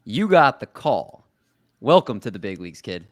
You got the call. Welcome to the big leagues, kid.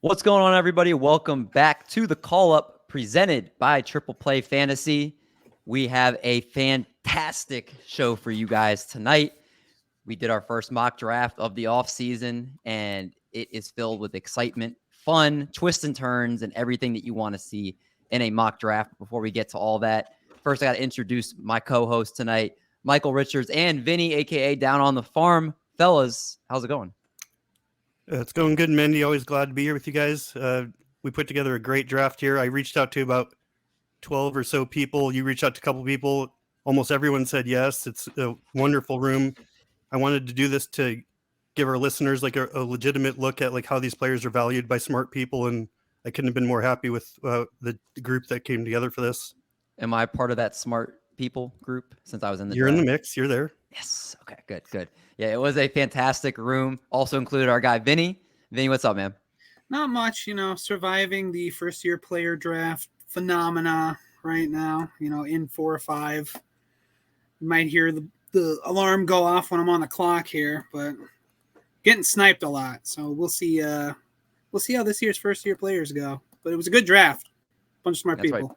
What's going on, everybody? Welcome back to the Call Up presented by Triple Play Fantasy. We have a fantastic show for you guys tonight. We did our first mock draft of the offseason, and it is filled with excitement, fun, twists and turns, and everything that you want to see in a mock draft. Before we get to all that, first I got to introduce my co-host tonight, Michael Richards and Vinny, a.k.a. Down on the Farm. Fellas, how's it going? It's going good, Mindy. Always glad to be here with you guys. We put together a great draft here. I reached out to about 12 or so people. You reached out to a couple people. Almost everyone said yes. It's a wonderful room. I wanted to do this to give our listeners like a legitimate look at like how these players are valued by smart people, and I couldn't have been more happy with the group that came together for this. Am I part of that smart people group since I was in the You're draft? in the mix. You're there. Yes. Okay, good. Yeah, it was a fantastic room. Also included our guy, Vinny. Vinny, what's up, man? Not much, surviving the first-year player draft phenomena right now, in 4 or 5. You might hear the alarm go off when I'm on the clock here, but getting sniped a lot. So we'll see how this year's first-year players go. But it was a good draft. Bunch of smart people. Right.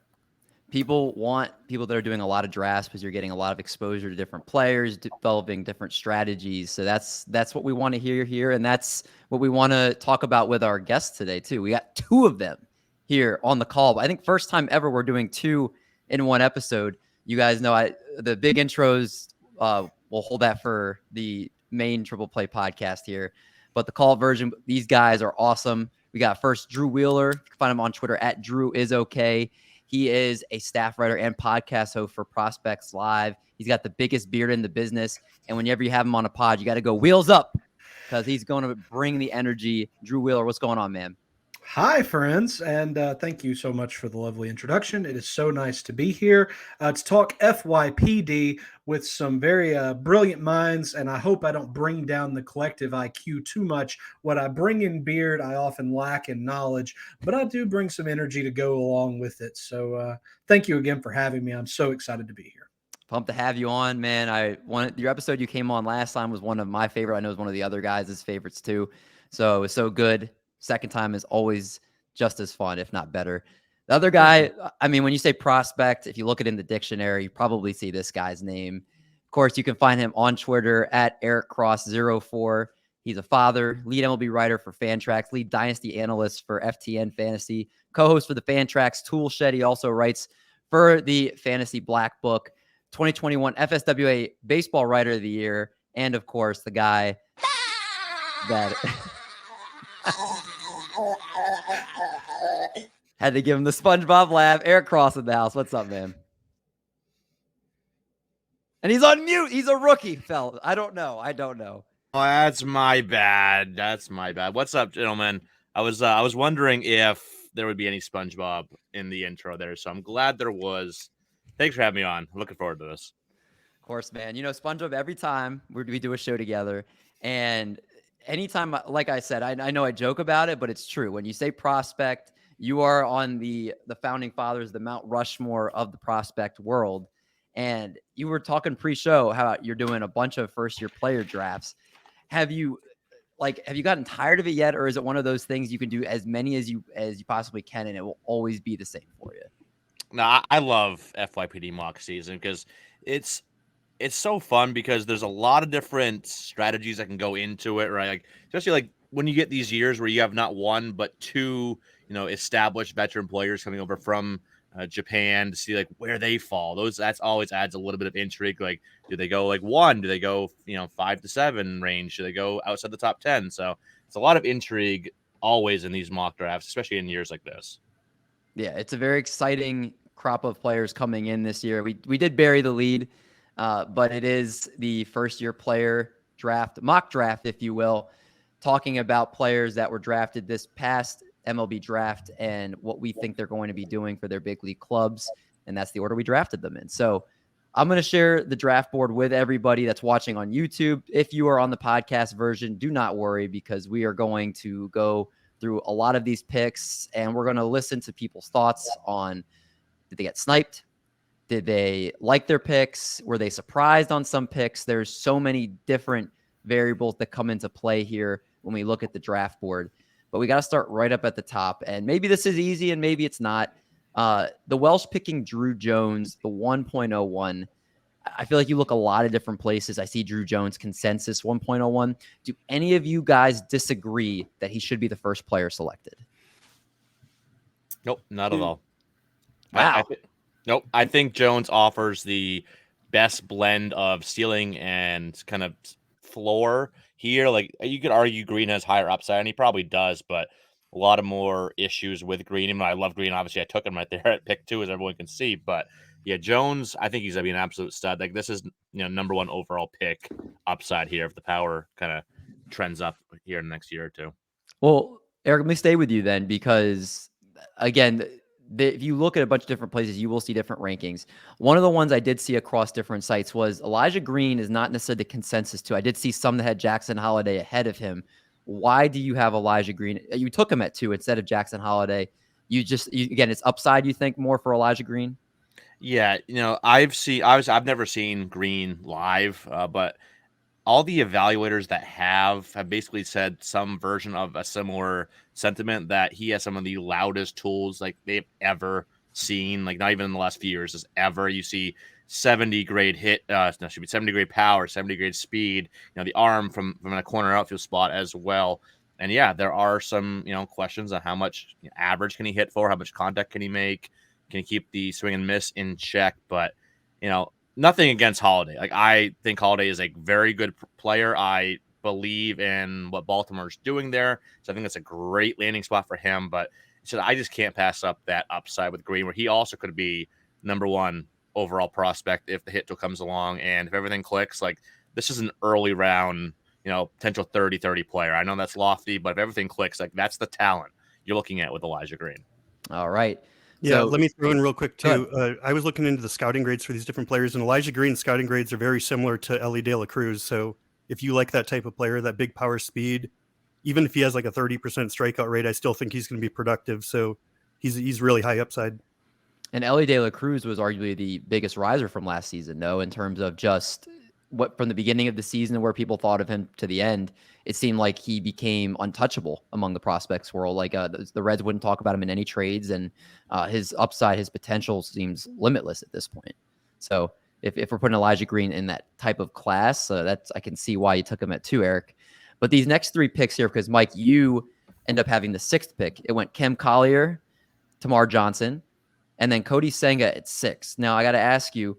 People want people that are doing a lot of drafts because you're getting a lot of exposure to different players, developing different strategies. So that's what we want to hear here, and that's what we want to talk about with our guests today too. We got 2 of them here on the call. But I think first time ever we're doing 2 in one episode. You guys know the big intros. We'll hold that for the main Triple Play podcast here, but the call version. These guys are awesome. We got first Drew Wheeler. You can find him on Twitter at DrewIsOK. He is a staff writer and podcast host for Prospects Live. He's got the biggest beard in the business. And whenever you have him on a pod, you got to go wheels up because he's going to bring the energy. Drew Wheeler, what's going on, man? Hi, friends, and thank you so much for the lovely introduction. It is so nice to be here to talk FYPD with some very brilliant minds, and I hope I don't bring down the collective IQ too much. What I bring in beard, I often lack in knowledge, but I do bring some energy to go along with it. So thank you again for having me. I'm so excited to be here. Pumped to have you on, man. Your episode you came on last time was one of my favorite. I know it was one of the other guys' favorites too. So it was so good. Second time is always just as fun, if not better. The other guy, I mean, when you say prospect, if you look it in the dictionary, you probably see this guy's name. Of course, you can find him on Twitter at EricCross04. He's a father, lead MLB writer for Fantrax, lead dynasty analyst for FTN Fantasy, co-host for the Fantrax Tool Shed. He also writes for the Fantasy Black Book, 2021 FSWA Baseball Writer of the Year, and of course, the guy that... Had to give him the SpongeBob laugh. Eric Cross in the house. What's up, man? And he's on mute. He's a rookie, fella. I don't know. Oh, that's my bad. What's up, gentlemen? I was wondering if there would be any SpongeBob in the intro there, so I'm glad there was. Thanks for having me on. Looking forward to this. Of course, man. SpongeBob, every time we do a show together, and anytime, like I said, I know I joke about it, but it's true. When you say prospect, you are on the founding fathers, the Mount Rushmore of the prospect world. And you were talking pre-show how you're doing a bunch of first-year player drafts. Have you gotten tired of it yet, or is it one of those things you can do as many as you possibly can, and it will always be the same for you? No, I love FYPD mock season because it's so fun because there's a lot of different strategies that can go into it, right? Like, especially like when you get these years where you have not 1 but 2, established veteran players coming over from Japan to see like where they fall. That's always adds a little bit of intrigue. Like, do they go like 1? Do they go 5 to 7 range? Do they go outside the top 10? So it's a lot of intrigue always in these mock drafts, especially in years like this. Yeah, it's a very exciting crop of players coming in this year. We did bury the lead, but it is the first-year player draft, mock draft, if you will, talking about players that were drafted this past MLB draft and what we think they're going to be doing for their big league clubs, and that's the order we drafted them in. So I'm going to share the draft board with everybody that's watching on YouTube. If you are on the podcast version, do not worry, because we are going to go through a lot of these picks, and we're going to listen to people's thoughts on, did they get sniped? Did they like their picks? Were they surprised on some picks? There's so many different variables that come into play here when we look at the draft board. But we got to start right up at the top. And maybe this is easy and maybe it's not. The Welsh picking Druw Jones, the 1.01. I feel like you look a lot of different places. I see Druw Jones consensus 1.01. Do any of you guys disagree that he should be the first player selected? Nope, not at all. Wow. Nope. I think Jones offers the best blend of ceiling and kind of floor here. Like, you could argue Green has higher upside, and he probably does, but a lot of more issues with Green. Even though I love Green, obviously I took him right there at pick 2, as everyone can see. But yeah, Jones, I think he's gonna be an absolute stud. Like, this is, number 1 overall pick upside here if the power kind of trends up here in the next year or two. Well, Eric, let me stay with you then, because again, if you look at a bunch of different places, you will see different rankings. One of the ones I did see across different sites was Eiljah Green is not necessarily the consensus too. I did see some that had Jackson Holiday ahead of him. Why do you have Eiljah Green? You took him at 2 instead of Jackson Holiday. Again, it's upside, you think, more for Eiljah Green? Yeah, I've never seen Green live, but all the evaluators that have basically said some version of a similar sentiment, that he has some of the loudest tools like they've ever seen, like not even in the last few years, as ever. You see 70 grade hit, should be 70 grade power, 70 grade speed, the arm from a corner outfield spot as well. And yeah, there are some, questions on how much average can he hit for, how much contact can he make, can he keep the swing and miss in check, but nothing against Holiday. Like, I think Holiday is a very good player. I believe in what Baltimore's doing there, so I think that's a great landing spot for him. But I just can't pass up that upside with Green, where he also could be number 1 overall prospect if the hit tool comes along, and if everything clicks. Like, this is an early round, potential 30-30 player. I know that's lofty, but if everything clicks, like, that's the talent you're looking at with Eiljah Green. All right. Yeah, So, let me throw in real quick too. I was looking into the scouting grades for these different players, and Eiljah Green's scouting grades are very similar to Ellie De La Cruz. So if you like that type of player, that big power speed, even if he has like a 30% strikeout rate, I still think he's going to be productive. So he's really high upside. And Ellie De La Cruz was arguably the biggest riser from last season, though, in terms of just what from the beginning of the season where people thought of him to the end, it seemed like he became untouchable among the prospects world. Like the Reds wouldn't talk about him in any trades, and his upside, his potential seems limitless at this point. So if we're putting Eiljah Green in that type of class, that's, I can see why you took him at 2, Eric. But these next 3 picks here, because Mike, you end up having the 6th pick. It went Kem Collier, Tamar Johnson, and then Koudai Senga at 6. Now I got to ask you,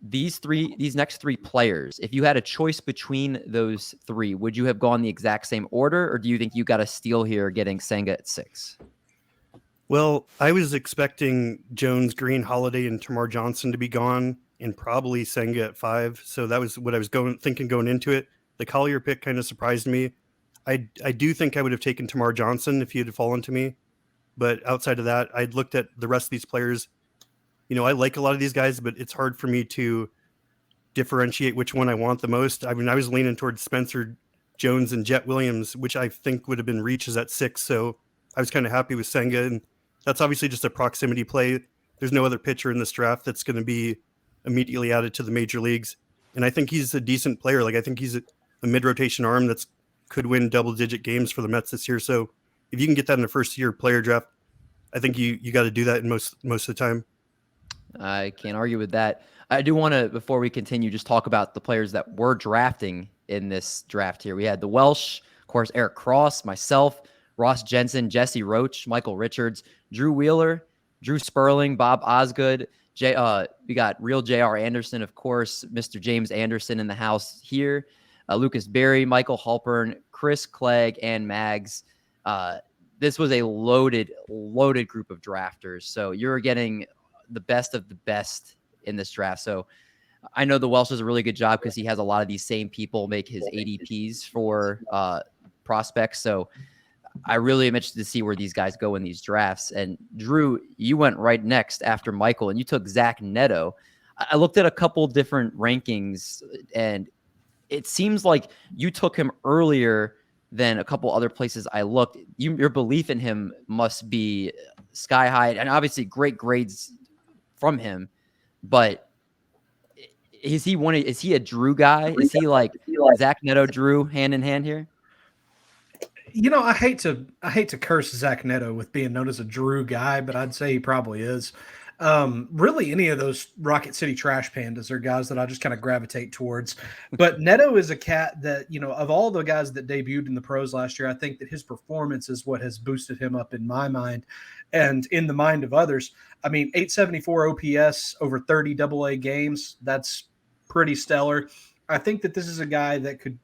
these next 3 players, if you had a choice between those 3, would you have gone the exact same order, or do you think you got a steal here getting Senga at 6? Well, I was expecting Jones, Green, Holiday, and Tamar Johnson to be gone, and probably Senga at 5. So that was what I was thinking going into it. The Collier pick kind of surprised me. I do think I would have taken Tamar Johnson if he had fallen to me. But outside of that, I'd looked at the rest of these players. I like a lot of these guys, but it's hard for me to differentiate which one I want the most. I mean, I was leaning towards Spencer Jones and Jet Williams, which I think would have been reaches at 6. So I was kind of happy with Senga. And that's obviously just a proximity play. There's no other pitcher in this draft that's going to be immediately added to the major leagues. And I think he's a decent player. Like, I think he's a mid-rotation arm that's could win double-digit games for the Mets this year. So if you can get that in the first-year player draft, I think you got to do that in most of the time. I can't argue with that. I do want to, before we continue, just talk about the players that we're drafting in this draft here. We had the Welsh, of course, Eric Cross, myself, Ross Jensen, Jesse Roach, Michael Richards, Drew Wheeler, Drew Sperling, Bob Osgood. We got real J.R. Anderson, of course, Mr. James Anderson in the house here, Lucas Berry, Michael Halpern, Chris Clegg, and Mags. This was a loaded group of drafters. So you're getting the best of the best in this draft. So I know the Welsh does a really good job because he has a lot of these same people make his ADPs for prospects. So I really am interested to see where these guys go in these drafts. And Druw, you went right next after Michael, and you took Zach Neto. I looked at a couple different rankings, and it seems like you took him earlier than a couple other places I looked. Your belief in him must be sky high, and obviously great grades from him. But is he a Druw guy? Is he like Zach Neto, Druw hand in hand here? I hate to curse Zach Neto with being known as a Druw guy, but I'd say he probably is. Really, any of those Rocket City Trash Pandas are guys that I just kind of gravitate towards. But Neto is a cat that, of all the guys that debuted in the pros last year, I think that his performance is what has boosted him up in my mind and in the mind of others. I mean, 874 OPS over 30 AA games. That's pretty stellar. I think that this is a guy that could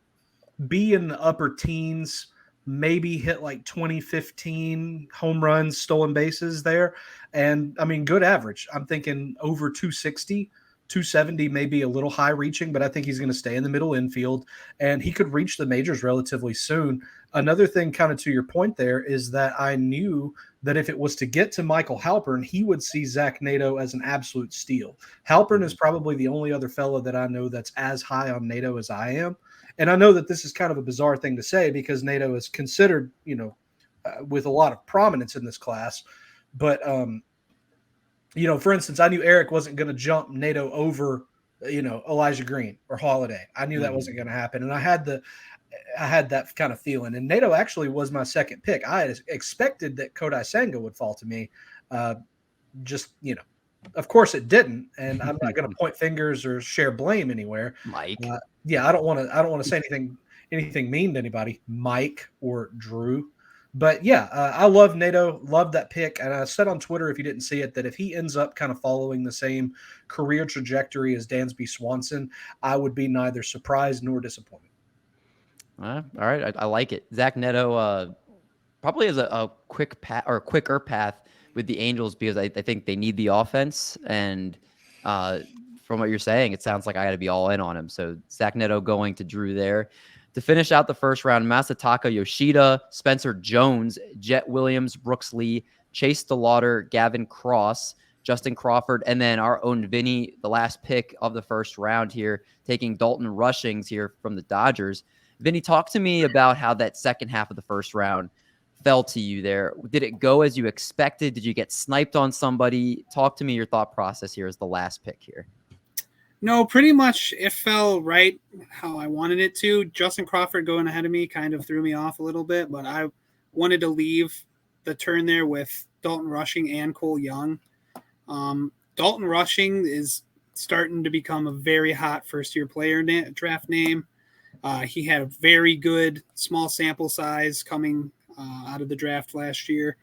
be in the upper teens, maybe hit like 2015 home runs, stolen bases there. And I mean, good average. I'm thinking over 260, 270, maybe a little high reaching, but I think he's going to stay in the middle infield and he could reach the majors relatively soon. Another thing kind of to your point there is that I knew that if it was to get to Michael Halpern, he would see Zach Neto as an absolute steal. Halpern is probably the only other fellow that I know that's as high on Neto as I am. And I know that this is kind of a bizarre thing to say because Neto is considered, with a lot of prominence in this class. But, for instance, I knew Eric wasn't going to jump Neto over, Eiljah Green or Holiday. I knew that wasn't going to happen. And I had that kind of feeling. And Neto actually was my second pick. I had expected that Koudai Senga would fall to me. Of course it didn't, and I'm not going to point fingers or share blame anywhere. Mike. I don't want to say anything mean to anybody, Mike or Druw. But I love Neto, love that pick. And I said on Twitter, if you didn't see it, that if he ends up kind of following the same career trajectory as Dansby Swanson, I would be neither surprised nor disappointed. All right. I like it. Zach Neto probably has a quick path or quicker path with the Angels because I think they need the offense. And from what you're saying, it sounds like I got to be all in on him. So Zach Neto going to Druw there. To finish out the first round, Masataka Yoshida, Spencer Jones, Jet Williams, Brooks Lee, Chase DeLauder, Gavin Cross, Justin Crawford, and then our own Vinny, the last pick of the first round here, taking Dalton Rushing here from the Dodgers. Vinny, talk to me about how that second half of the first round fell to you there. Did it go as you expected? Did you get sniped on somebody? Talk to me your thought process here as the last pick here. No, pretty much it fell right how I wanted it to. Justin Crawford going ahead of me kind of threw me off a little bit, but I wanted to leave the turn there with Dalton Rushing and Cole Young. Dalton Rushing is starting to become a very hot first-year player draft name. He had a very good small sample size coming out of the draft last year.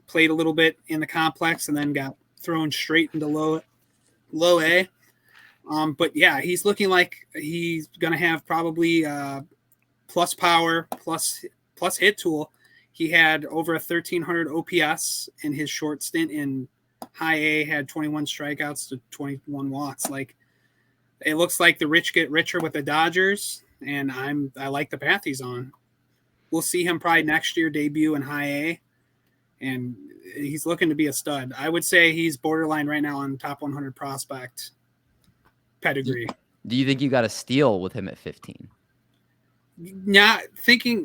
Played a little bit in the complex and then got thrown straight into low A. But yeah, he's looking like he's going to have probably plus power, plus hit tool. He had over a 1,300 OPS in his short stint in high A, had 21 strikeouts to 21 walks. Like, it looks like the rich get richer with the Dodgers, and I like the path he's on. We'll see him probably next year debut in high A, and he's looking to be a stud. I would say he's borderline right now on top 100 prospect pedigree. Do you think you got a steal with him at 15?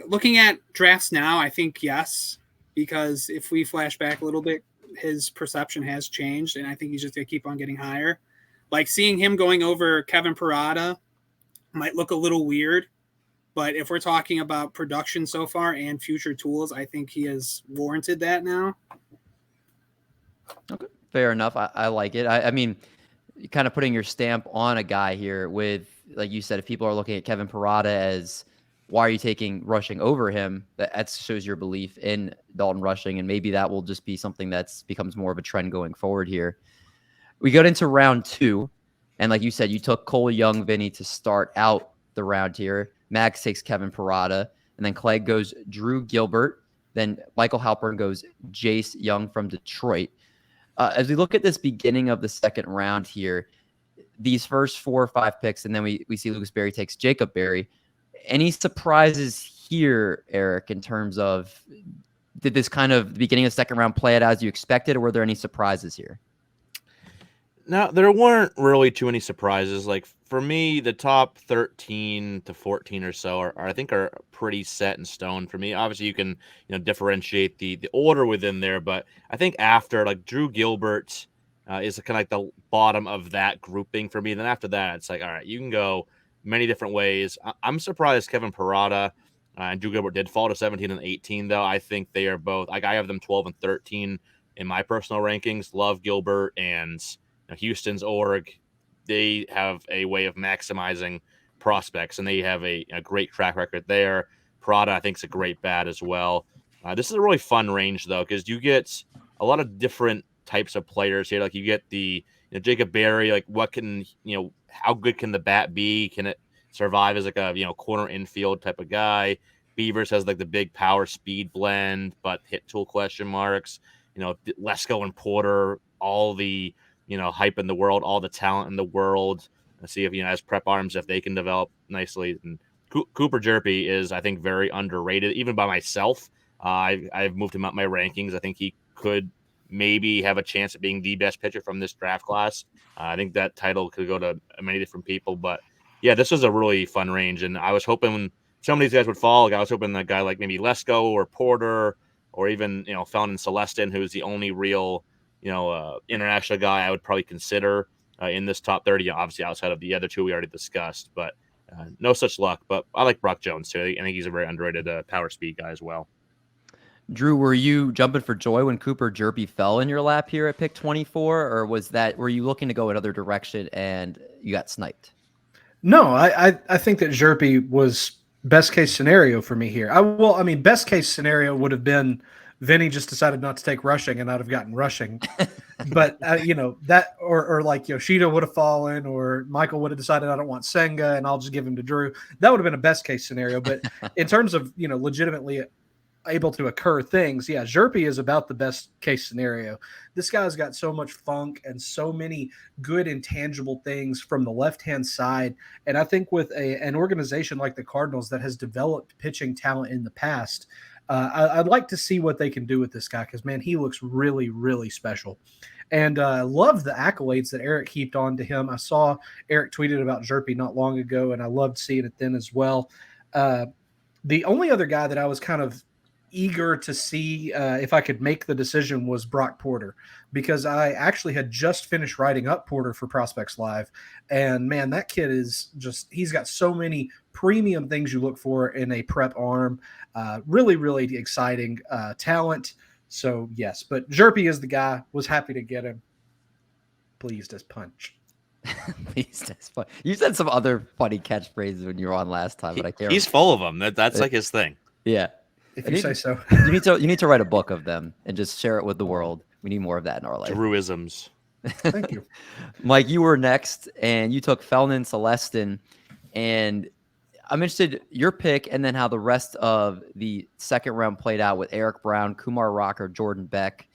Looking at drafts now, I think yes, because if we flash back a little bit, his perception has changed, and I think he's just going to keep on getting higher. Like, seeing him going over Kevin Parada might look a little weird, but if we're talking about production so far and future tools, I think he has warranted that now. Okay, fair enough. I like it. I mean, kind of putting your stamp on a guy here with, like you said, if people are looking at Kevin Parada as, why are you taking Rushing over him? That shows your belief in Dalton Rushing, and maybe that will just be something that's becomes more of a trend going forward here. We got into round 2, and like you said, you took Cole Young, Vinny, to start out the round here. Max takes Kevin Parada, and then Clegg goes Drew Gilbert. Then Michael Halpern goes Jace Young from Detroit. As we look at this beginning of the second round here, these first 4 or 5 picks, and then we see Lucas Berry takes Jacob Berry. Any surprises here, Eric, in terms of did this kind of the beginning of the second round play it as you expected, or were there any surprises here? No, there weren't really too many surprises. Like for me, the top 13 to 14 or so are pretty set in stone for me. Obviously, you can differentiate the order within there, but I think after like Drew Gilbert is kind of like the bottom of that grouping for me. Then after that, it's like all right, you can go many different ways. I'm surprised Kevin Parada and Drew Gilbert did fall to 17 and 18, though. I think they are both like I have them 12 and 13 in my personal rankings. Love Gilbert and Houston's org, they have a way of maximizing prospects, and they have a great track record there. Prada, I think, is a great bat as well. This is a really fun range, though, because you get a lot of different types of players here. Like you get the Jacob Berry, like what can how good can the bat be? Can it survive as like a corner infield type of guy? Beavers has like the big power speed blend, but hit tool question marks. Lesko and Porter, all the hype in the world, all the talent in the world. Let's see if as prep arms, if they can develop nicely. And Cooper Hjerpe is, I think, very underrated, even by myself. I've moved him up my rankings. I think he could maybe have a chance at being the best pitcher from this draft class. I think that title could go to many different people, but yeah, this was a really fun range, and I was hoping some of these guys would fall. Like I was hoping a guy like maybe Lesko or Porter, or even Felton Celestin, who's the only real international guy I would probably consider in this top 30, obviously outside of the other two we already discussed, but no such luck. But I like Brock Jones too. I think he's a very underrated power speed guy as well. Drew, were you jumping for joy when Cooper Hjerpe fell in your lap here at pick 24, or were you looking to go another direction and you got sniped? No, I think that Hjerpe was best case scenario for me here. Best case scenario would have been Vinny just decided not to take Rushing, and I'd have gotten Rushing. But that, or like Yoshida would have fallen, or Michael would have decided I don't want Senga, and I'll just give him to Drew. That would have been a best case scenario. But in terms of legitimately able to occur things, yeah, Hjerpe is about the best case scenario. This guy's got so much funk and so many good intangible things from the left-hand side. And I think with an organization like the Cardinals that has developed pitching talent in the past, I'd like to see what they can do with this guy because, man, he looks really, really special. And I love the accolades that Eric heaped on to him. I saw Eric tweeted about Hjerpe not long ago, and I loved seeing it then as well. The only other guy that I was kind of eager to see if I could make the decision was Brock Porter, because I actually had just finished writing up Porter for Prospects Live. And man, that kid is he's got so many premium things you look for in a prep arm. Really, really exciting talent. So yes, but Hjerpe is the guy. Was happy to get him. Pleased as punch. Pleased as punch. You said some other funny catchphrases when you were on last time, but I can't. He's full of them. That's like his thing. Yeah. If you say so. You need to write a book of them and just share it with the world. We need more of that in our life. Druisms. Thank you. Mike, you were next, and you took Felton Celestin, and I'm interested your pick and then how the rest of the second round played out with Eric Brown, Kumar Rocker, Jordan Beck,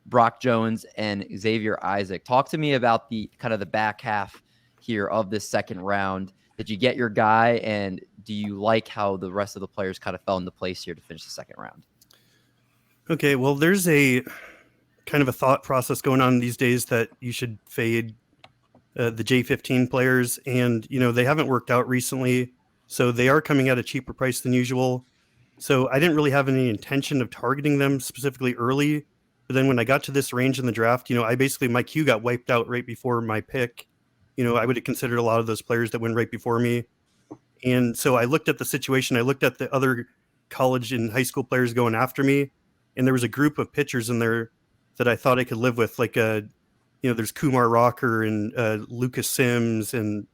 Brock Jones, and Xavier Isaac. Talk to me about the kind of the back half here of this second round. Did you get your guy, and do you like how the rest of the players kind of fell into place here to finish the second round? Okay, well, there's a kind of a thought process going on these days that you should fade the J15 players, and they haven't worked out recently, so they are coming at a cheaper price than usual. So I didn't really have any intention of targeting them specifically early, but then when I got to this range in the draft, I basically my queue got wiped out right before my pick. I would have considered a lot of those players that went right before me. And so I looked at the situation. I looked at the other college and high school players going after me. And there was a group of pitchers in there that I thought I could live with. Like, there's Kumar Rocker and Lucas Sims and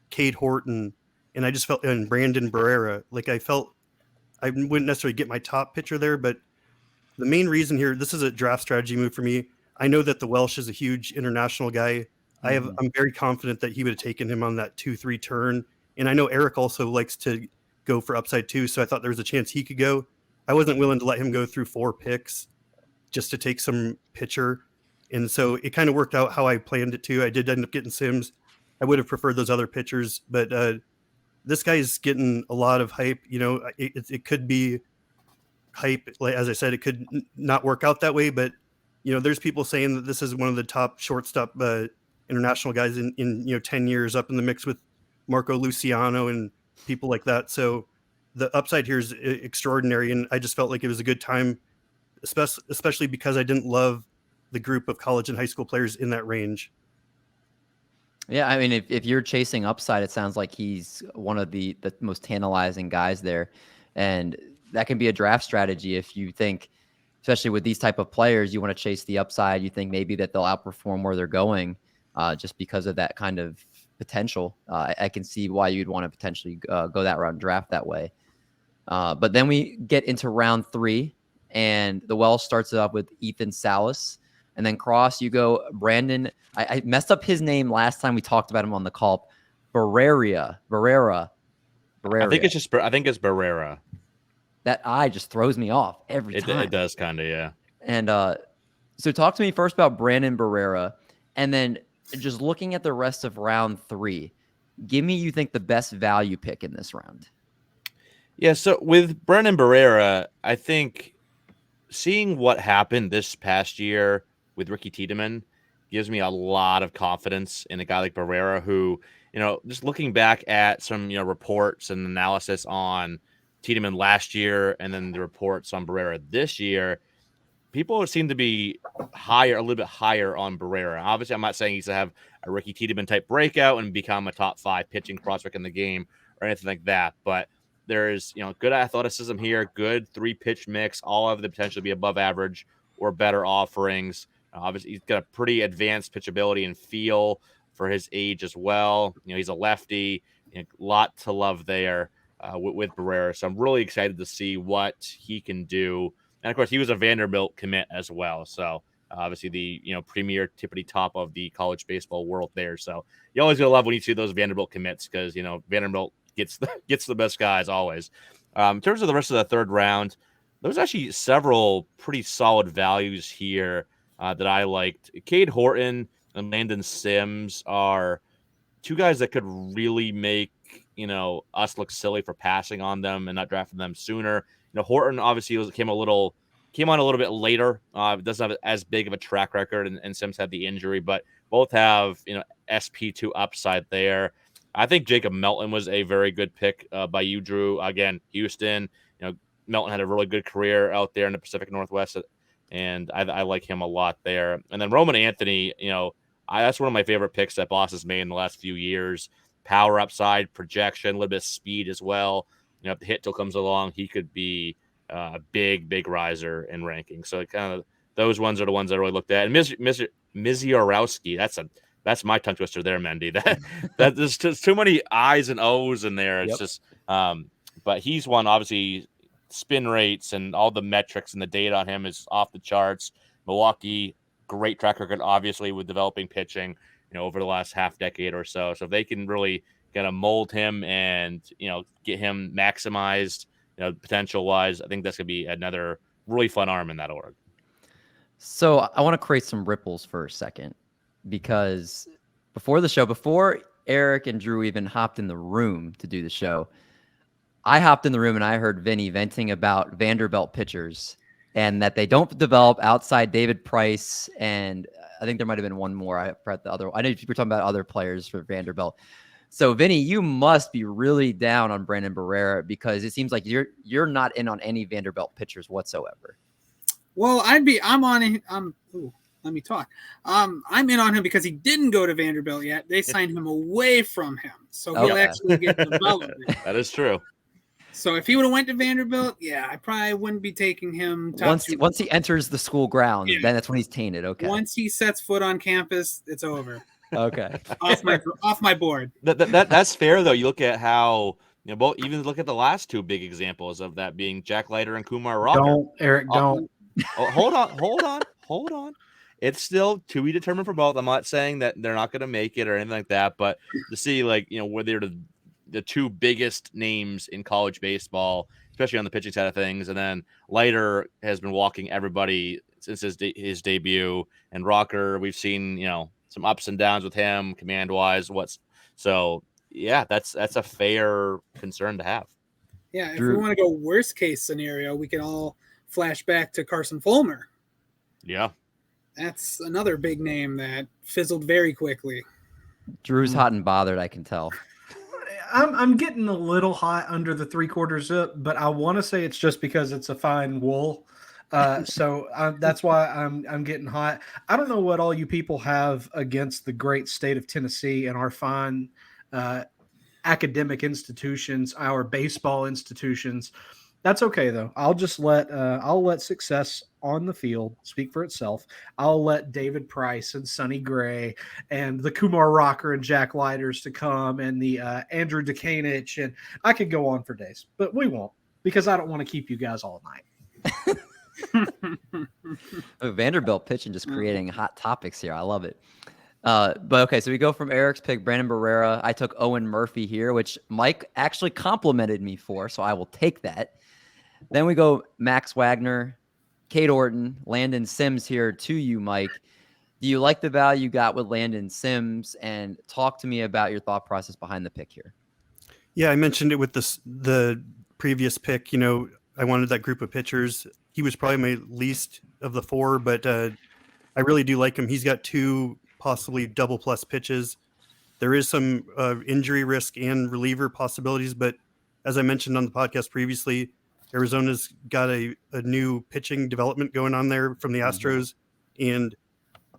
Cade Horton. And I just felt, and Brandon Barriera, like I felt I wouldn't necessarily get my top pitcher there. But the main reason here, this is a draft strategy move for me. I know that the Welsh is a huge international guy. I'm very confident that he would have taken him on that 2-3 turn. And I know Eric also likes to go for upside too. So I thought there was a chance he could go. I wasn't willing to let him go through 4 picks. just to take some pitcher. And so it kind of worked out how I planned it to. I did end up getting Sims. I would have preferred those other pitchers, but this guy's getting a lot of hype. You know, it could be hype. Like, as I said, it could not work out that way, but you know, there's people saying that this is one of the top shortstop international guys in 10 years, up in the mix with Marco Luciano and people like that. So the upside here is extraordinary. And I just felt like it was a good time, especially because I didn't love the group of college and high school players in that range. Yeah, I mean, if you're chasing upside, it sounds like he's one of the most tantalizing guys there. And that can be a draft strategy if you think, especially with these type of players, you want to chase the upside. You think maybe that they'll outperform where they're going just because of that kind of potential. I can see why you'd want to potentially go that route and draft that way. But then we get into round 3, and the well starts it up with Ethan Salas. And then cross, you go Brandon. I messed up his name last time we talked about him on the call. Barriera. I think it's Barriera. That I just throws me off every time. It does kind of, yeah. And so talk to me first about Brandon Barriera, and then just looking at the rest of round 3, give me, you think, the best value pick in this round. Yeah, so with Brandon Barriera, I think seeing what happened this past year with Ricky Tiedemann gives me a lot of confidence in a guy like Barriera who, you know, just looking back at some, you know, reports and analysis on Tiedemann last year and then the reports on Barriera this year, people seem to be a little bit higher on Barriera. Obviously, I'm not saying he's to have a Ricky Tiedemann type breakout and become a top 5 pitching prospect in the game or anything like that, but there's, you know, good athleticism here, good 3-pitch mix, all have the potential to be above average or better offerings. Obviously, he's got a pretty advanced pitchability and feel for his age as well. You know, he's a lefty, a lot to love there with Barriera. So I'm really excited to see what he can do. And of course, he was a Vanderbilt commit as well. So obviously, the premier tippity top of the college baseball world there. So you always gonna love when you see those Vanderbilt commits because Vanderbilt gets the best guys always. In terms of the rest of the third round, there's actually several pretty solid values here that I liked. Cade Horton and Landon Sims are 2 guys that could really make us look silly for passing on them and not drafting them sooner. Horton obviously came on a little bit later. Doesn't have as big of a track record, and Sims had the injury, but both have SP2 upside there. I think Jacob Melton was a very good pick by you, Drew. Again, Houston. Melton had a really good career out there in the Pacific Northwest, and I like him a lot there. And then Roman Anthony, that's one of my favorite picks that Boss has made in the last few years. Power upside, projection, a little bit of speed as well. If the hit still comes along, he could be a big riser in ranking. So kind of those ones are the ones I really looked at. And Miziorowski, that's my tongue twister there, Mendy. That there's just too many I's and O's in there. It's just, but he's one, obviously, spin rates and all the metrics and the data on him is off the charts. Milwaukee, great track record, obviously, with developing pitching, over the last half decade or so. So if they can really kind of mold him and, get him maximized, potential wise, I think that's going to be another really fun arm in that org. So I want to create some ripples for a second, because before Eric and Drew even hopped in the room to do the show, I hopped in the room and I heard Vinny venting about Vanderbilt pitchers and that they don't develop outside David Price. And I think there might've been one more. I forgot the other. I know you were talking about other players for Vanderbilt. So Vinny, you must be really down on Brandon Barriera, because it seems like you're not in on any Vanderbilt pitchers whatsoever. Well, let me talk. I'm in on him because he didn't go to Vanderbilt yet. They signed him away from him, so he'll actually get development. That is true. So if he would have went to Vanderbilt, I probably wouldn't be taking him. Once he enters the school grounds, then that's when he's tainted. Okay. Once he sets foot on campus, it's over. Okay. off my board. That's fair though. You look at how even look at the last 2 big examples of that being Jack Leiter and Kumar Rocker. Don't, Eric, don't. Oh, hold on. It's still to be determined for both. I'm not saying that they're not going to make it or anything like that, but to see where they're the 2 biggest names in college baseball, especially on the pitching side of things, and then Leiter has been walking everybody since his debut. And Rocker, we've seen some ups and downs with him, command wise. Yeah, that's a fair concern to have. Yeah, if Drew- we want to go worst case scenario, we can all flash back to Carson Fulmer. Yeah. That's another big name that fizzled very quickly. Drew's hot and bothered, I can tell. I'm getting a little hot under the 3/4 zip, but I want to say it's just because it's a fine wool. So that's why I'm getting hot. I don't know what all you people have against the great state of Tennessee and our fine academic institutions, our baseball institutions. That's okay though. I'll just let success on the field speak for itself. I'll let David Price and Sonny Gray and the Kumar Rocker and Jack Lighters to come and the Andrew Dekanich, and I could go on for days, but we won't because I don't want to keep you guys all night. Vanderbilt pitching, just creating hot topics here. I love it. But okay, so we go from Eric's pick, Brandon Barriera. I took Owen Murphy here, which Mike actually complimented me for, so I will take that. Then we go Max Wagner, Kate Orton, Landon Sims here to you, Mike. Do you like the value you got with Landon Sims? And talk to me about your thought process behind the pick here. Yeah, I mentioned it with the previous pick. I wanted that group of pitchers. He was probably my least of the four, but I really do like him. He's got 2 possibly double plus pitches. There is some injury risk and reliever possibilities, but as I mentioned on the podcast previously, Arizona's got a new pitching development going on there from the Astros, and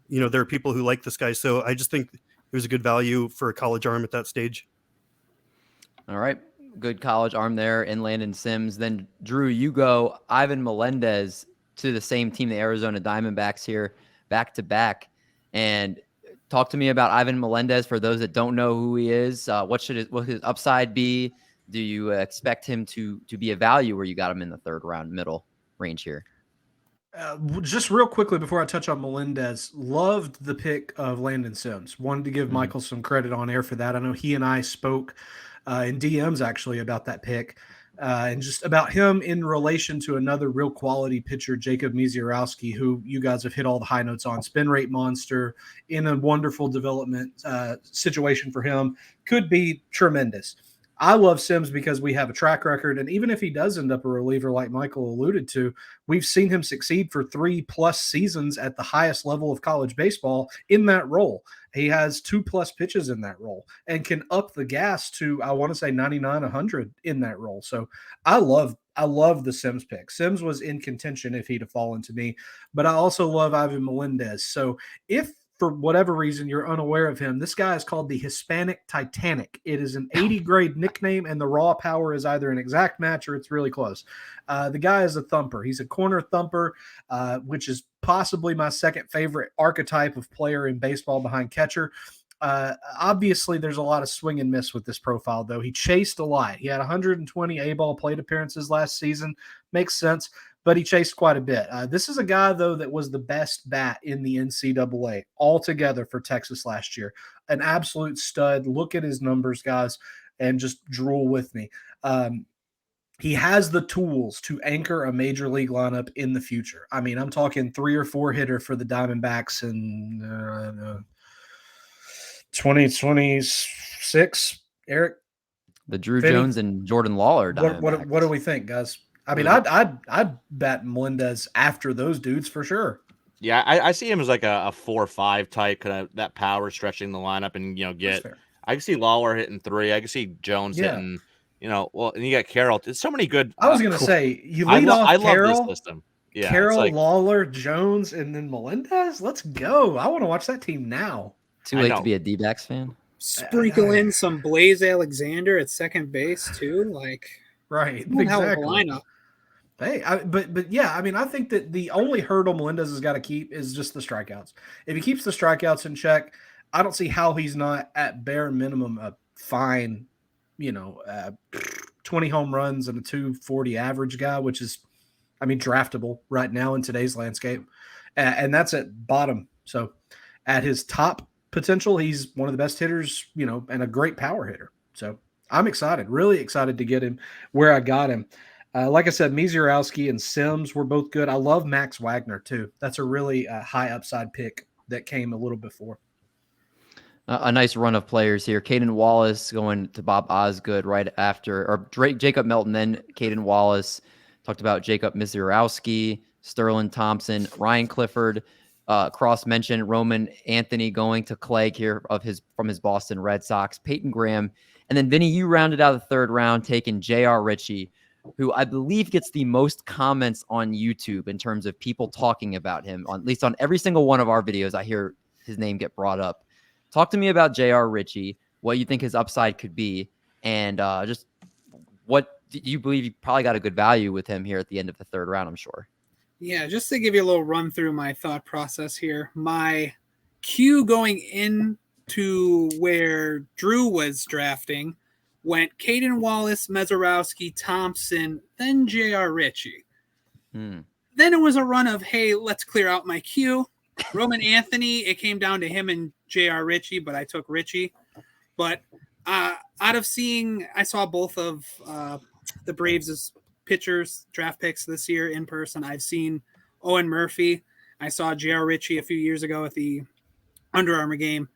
there are people who like this guy. So I just think it was a good value for a college arm at that stage. All right. Good college arm there in Landon Sims. Then, Drew, you go Ivan Melendez to the same team, the Arizona Diamondbacks here, back to back. And talk to me about Ivan Melendez for those that don't know who he is. What his upside be? Do you expect him to be a value where you got him in the 3rd round, middle range here? Just real quickly before I touch on Melendez, loved the pick of Landon Sims. Wanted to give Michael some credit on air for that. I know he and I spoke in DMs actually about that pick and just about him in relation to another real quality pitcher, Jacob Misiorowski, who you guys have hit all the high notes on. Spin rate monster in a wonderful development situation for him. Could be tremendous. I love Sims because we have a track record, and even if he does end up a reliever like Michael alluded to, we've seen him succeed for 3+ seasons at the highest level of college baseball in that role. He has 2+ pitches in that role and can up the gas to, I want to say 99, 100 in that role. So I love the Sims pick. Sims was in contention if he'd have fallen to me, but I also love Ivan Melendez. So if for whatever reason you're unaware of him, this guy is called the Hispanic Titanic. It is an 80 grade nickname, and the raw power is either an exact match or it's really close. The guy is a thumper. He's a corner thumper, which is possibly my second favorite archetype of player in baseball behind catcher. Obviously, there's a lot of swing and miss with this profile, though. He chased a lot. He had 120 A-ball plate appearances last season. Makes sense. But he chased quite a bit. This is a guy, though, that was the best bat in the NCAA altogether for Texas last year. An absolute stud. Look at his numbers, guys, and just drool with me. He has the tools to anchor a major league lineup in the future. I mean, I'm talking 3 or 4 hitter for the Diamondbacks in 2026. Eric? The Druw Vinny? Jones and Jordan Lawler Diamondbacks. What do we think, guys? I mean, I'd bet Melendez after those dudes for sure. Yeah, I see him as like a 4-5 type, kind of that power stretching the lineup, and I can see Lawler hitting 3. I can see Jones hitting, and you got Carroll. There's so many good. I was gonna say you lead off Carroll. Love this system. Yeah, Carroll, Lawler, Jones, and then Melendez. Let's go! I want to watch that team now. Too late to be a D-backs fan. Sprinkle in some Blaze Alexander at second base too, right? Exactly. Hell of a lineup. Hey, but yeah, I mean, I think that the only hurdle Melendez has got to keep is just the strikeouts. If he keeps the strikeouts in check, I don't see how he's not at bare minimum a fine, 20 home runs and a 240 average guy, which is, I mean, draftable right now in today's landscape. And that's at bottom. So at his top potential, he's one of the best hitters, and a great power hitter. So I'm excited, really excited to get him where I got him. Like I said, Mizurowski and Sims were both good. I love Max Wagner too. That's a really high upside pick that came a little before. A nice run of players here. Caden Wallace going to Bob Osgood right after, or Jacob Melton, then Caden Wallace. Talked about Jacob Mizurowski, Sterling Thompson, Ryan Clifford. Cross mentioned Roman Anthony going to Clegg here from his Boston Red Sox. Peyton Graham. And then, Vinny, you rounded out the third round, taking J.R. Ritchie, who I believe gets the most comments on YouTube in terms of people talking about him. At least on every single one of our videos, I hear his name get brought up. Talk to me about J.R. Ritchie, what you think his upside could be, and just what you believe you probably got a good value with him here at the end of the third round, I'm sure. Yeah, just to give you a little run through my thought process here. My queue going into where Druw was drafting went Caden Wallace, Mizurowski, Thompson, then J.R. Ritchie. Then it was a run of, hey, let's clear out my queue. Roman Anthony, it came down to him and J.R. Ritchie, but I took Ritchie. But out of seeing, I saw both of the Braves' pitchers, draft picks this year in person. I've seen Owen Murphy. I saw J.R. Ritchie a few years ago at the Under Armour game.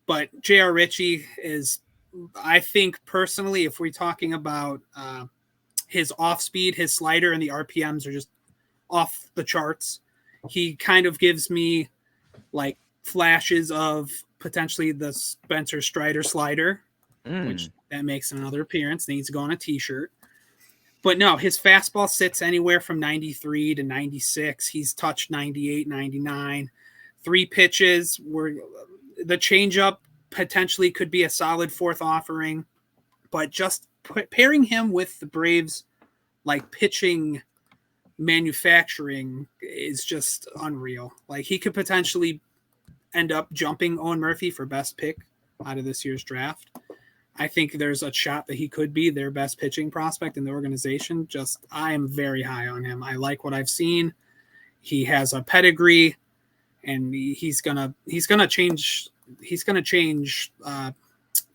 But J.R. Ritchie is, I think personally, if we're talking about his off speed, his slider and the RPMs are just off the charts. He kind of gives me like flashes of potentially the Spencer Strider slider, which that makes another appearance. Needs to go on a t-shirt. But no, his fastball sits anywhere from 93 to 96. He's touched 98, 99. 3 pitches were the changeup potentially could be a solid fourth offering, but just pairing him with the Braves, like pitching manufacturing is just unreal. Like he could potentially end up jumping Owen Murphy for best pick out of this year's draft. I think there's a shot that he could be their best pitching prospect in the organization. Just, I am very high on him. I like what I've seen. He has a pedigree, and he's gonna change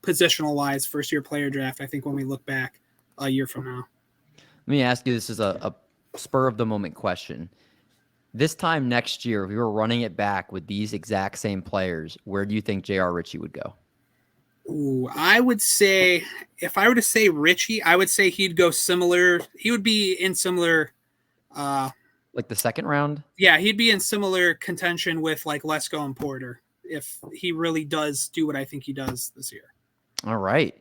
positional wise first year player draft. I think when we look back a year from now. Let me ask you, this is a spur of the moment question. This time next year, if we were running it back with these exact same players, where do you think J.R. Ritchie would go? Ooh, I would say, if I were to say Ritchie, I would say he'd go similar. He would be in similar, like the second round. Yeah, he'd be in similar contention with like Lesko and Porter if he really does do what I think he does this year. All right.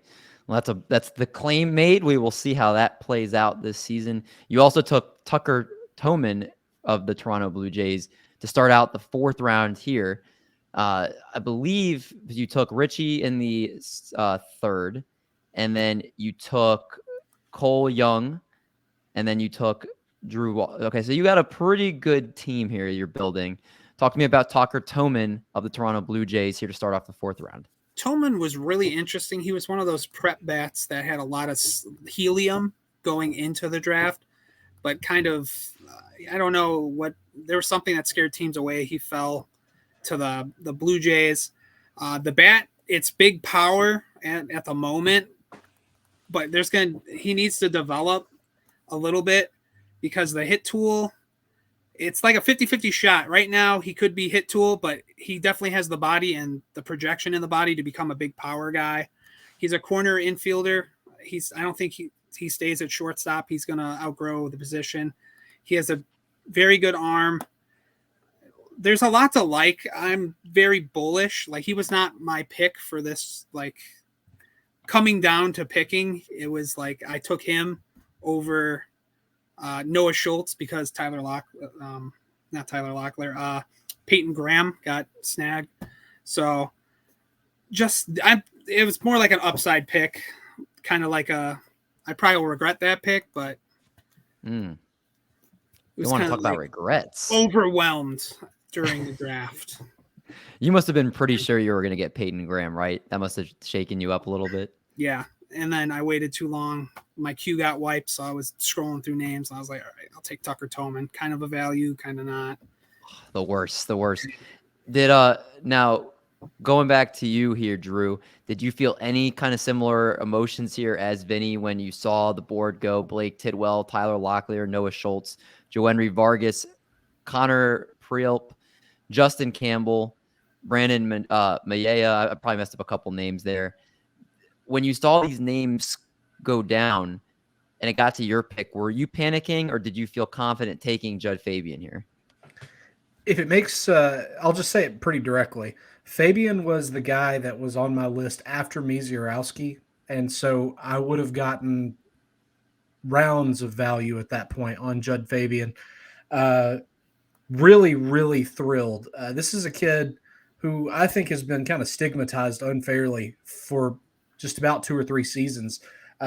Well, that's the claim made. We will see how that plays out this season. You also took Tucker Toman of the Toronto Blue Jays to start out the fourth round here. I believe you took Ritchie in the third, and then you took Cole Young, and then you took Druw. Okay, so you got a pretty good team here you're building. Talk to me about Tucker Toman of the Toronto Blue Jays here to start off the fourth round. Toman was really interesting. He was one of those prep bats that had a lot of helium going into the draft, but kind of, I don't know what, there was something that scared teams away. He fell to the Blue Jays. The bat, it's big power at the moment, but he needs to develop a little bit because the hit tool, it's like a 50-50 shot. Right now, he could be hit tool, but he definitely has the body and the projection in the body to become a big power guy. He's a corner infielder. I don't think he stays at shortstop. He's going to outgrow the position. He has a very good arm. There's a lot to like. I'm very bullish. Like, he was not my pick for this, like, coming down to picking. It was like I took him over Noah Schultz because Peyton Graham got snagged. So it was more like an upside pick, kind of like I probably will regret that pick, but You want to talk about regrets? Overwhelmed during the draft. You must have been pretty sure you were going to get Peyton Graham, right? That must have shaken you up a little bit. Yeah. And then I waited too long. My queue got wiped, so I was scrolling through names. And I was like, all right, I'll take Tucker Toman. Kind of a value, kind of not. The worst. Did now Going back to you here, Druw, did you feel any kind of similar emotions here as Vinny when you saw the board go Blake Tidwell, Tyler Locklear, Noah Schultz, Joenry Vargas, Connor Prielp, Justin Campbell, Brandon Mayea? I probably messed up a couple names there. When you saw these names go down and it got to your pick, were you panicking or did you feel confident taking Jud Fabian here? If it makes, I'll just say it pretty directly. Fabian was the guy that was on my list after Misiorowski, and so I would have gotten rounds of value at that point on Jud Fabian. Really, really thrilled. This is a kid who I think has been kind of stigmatized unfairly for just about 2 or 3 seasons,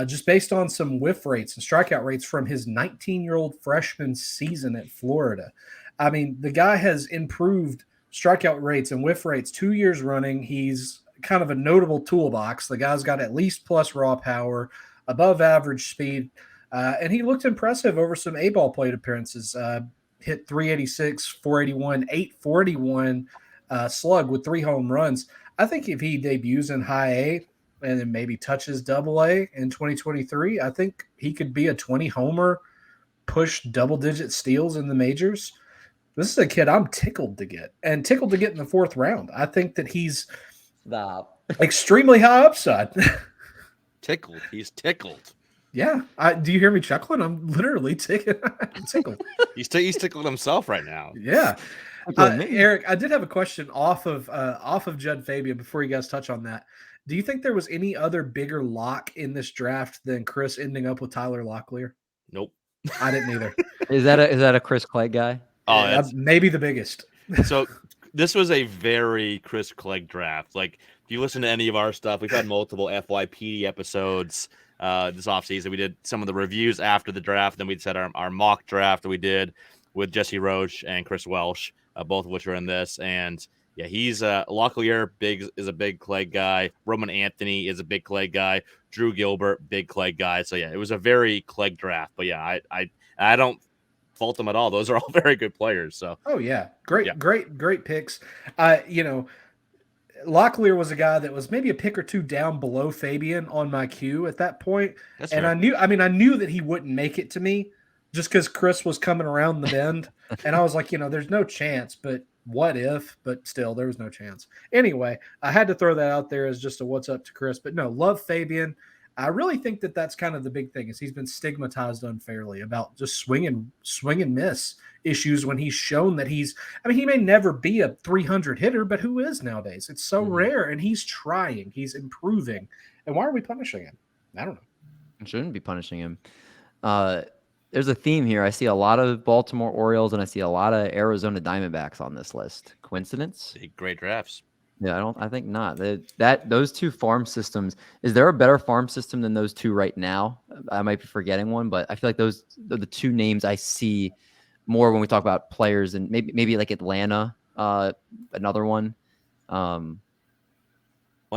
just based on some whiff rates and strikeout rates from his 19-year-old freshman season at Florida. I mean, the guy has improved strikeout rates and whiff rates 2 years running. He's kind of a notable toolbox. The guy's got at least plus raw power, above average speed, and he looked impressive over some A-ball plate appearances. Hit 386, 481, 841 slug with 3 home runs. I think if he debuts in high A and then maybe touches double A in 2023, I think he could be a 20 homer, push double-digit steals in the majors. This is a kid I'm tickled to get, and tickled to get in the 4th round. I think that he's extremely high upside. Tickled. He's tickled. Yeah. Do you hear me chuckling? I'm literally tickled. He's tickled himself right now. Yeah. Eric, I did have a question off of Jud Fabian before you guys touch on that. Do you think there was any other bigger lock in this draft than Chris ending up with Tyler Locklear? Nope. I didn't either. Is that a Chris Clegg guy? Oh, maybe the biggest. So this was a very Chris Clegg draft. Like, if you listen to any of our stuff, we've had multiple FYP episodes this offseason. We did some of the reviews after the draft. Then we said our mock draft that we did with Jesse Roche and Chris Welsh, both of which are in this. And yeah, he's Locklear is a big Clegg guy. Roman Anthony is a big Clegg guy. Drew Gilbert, big Clegg guy. So yeah, it was a very Clegg draft. But yeah, I don't fault them at all. Those are all very good players. So yeah, great picks. Locklear was a guy that was maybe a pick or two down below Fabian on my queue at that point. That's and fair. I knew that he wouldn't make it to me just because Chris was coming around the bend. And I was like, there's no chance, but what if? But still, there was no chance. Anyway, I had to throw that out there as just a what's up to Chris. But no, love Fabian. I really think that that's kind of the big thing is he's been stigmatized unfairly about just swing and miss issues when he's shown that he may never be a 300 hitter, but who is nowadays? It's so rare, and he's trying. He's improving. And why are we punishing him? I don't know. I shouldn't be punishing him. There's a theme here. I see a lot of Baltimore Orioles, and I see a lot of Arizona Diamondbacks on this list. Coincidence? Great drafts. Yeah, I think not. Those 2 farm systems. Is there a better farm system than those 2 right now? I might be forgetting one, but I feel like those are the 2 names I see more when we talk about players, and maybe like Atlanta, another one. Well,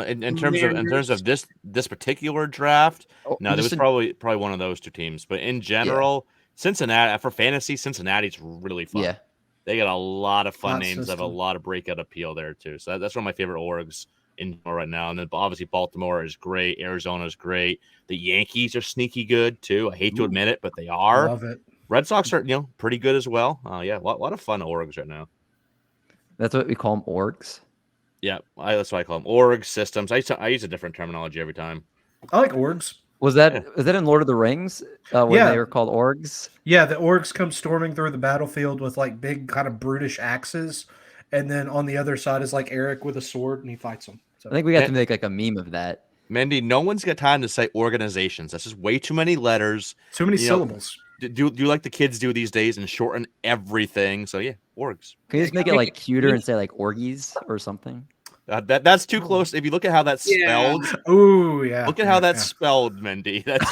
in terms of this particular draft, no, there was probably one of those 2 teams. But in general, Cincinnati for fantasy, Cincinnati's really fun. Yeah. They got a lot of fun names that have a lot of breakout appeal there, too. So that's one of my favorite orgs in right now. And then obviously Baltimore is great. Arizona is great. The Yankees are sneaky good, too. I hate to admit it, but they are. Love it. Red Sox are, pretty good as well. Yeah, a lot of fun orgs right now. That's what we call them, orgs? Yeah, that's what I call them. Org systems. I use a different terminology every time. I like orgs. Was that in Lord of the Rings when they were called orgs? Yeah, the orgs come storming through the battlefield with like big kind of brutish axes, and then on the other side is like Eric with a sword, and he fights them. So. I think we got to make like a meme of that. Mendy, no one's got time to say organizations. That's just way too many letters. Too many syllables. Do like the kids do these days and shorten everything? So yeah, orgs. Can you just make it like cuter and say like orgies or something? That's too close. If you look at how that's spelled, ooh yeah. Look at how that's spelled, Mendy. That's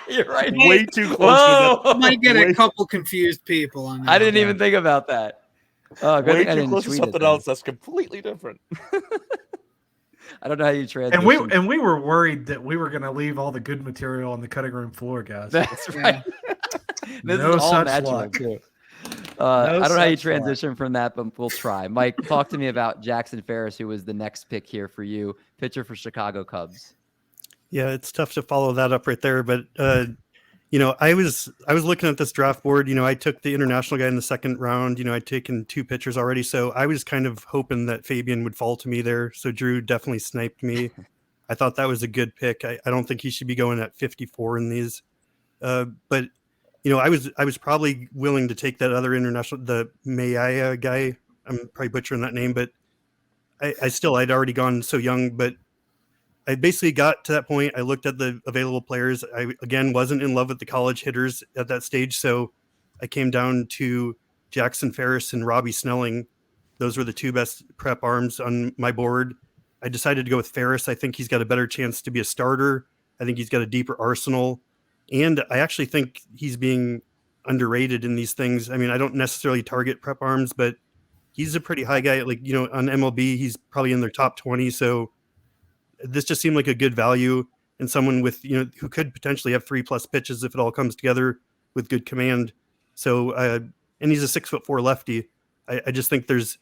you're right. Way too close. You might get a couple confused people on that. I didn't even think about that. Way too close to something else that's completely different. I don't know how you transition. And we were worried that we were going to leave all the good material on the cutting room floor, guys. That's right. This no is all such natural luck. too. I don't know how you such luck. transition from that, but we'll try. Mike, talk to me about Jackson Ferris, who was the next pick here for you, pitcher for Chicago Cubs. Yeah, it's tough to follow that up right there, but I was looking at this draft board. I took the international guy in the second round. I'd taken 2 pitchers already, so I was kind of hoping that Fabian would fall to me there. So Druw definitely sniped me. I thought that was a good pick. I don't think he should be going at 54 in these, but I was probably willing to take that other international, the Mayaya guy. I'm probably butchering that name, but I'd already gone so young, but I basically got to that point. I looked at the available players. I, again, wasn't in love with the college hitters at that stage. So I came down to Jackson Ferris and Robbie Snelling. Those were the 2 best prep arms on my board. I decided to go with Ferris. I think he's got a better chance to be a starter. I think he's got a deeper arsenal. And I actually think he's being underrated in these things. I mean, I don't necessarily target prep arms, but he's a pretty high guy. Like, on MLB, he's probably in their top 20. So this just seemed like a good value and someone with, who could potentially have 3+ pitches if it all comes together with good command. So, and he's a 6'4" lefty. I just think there's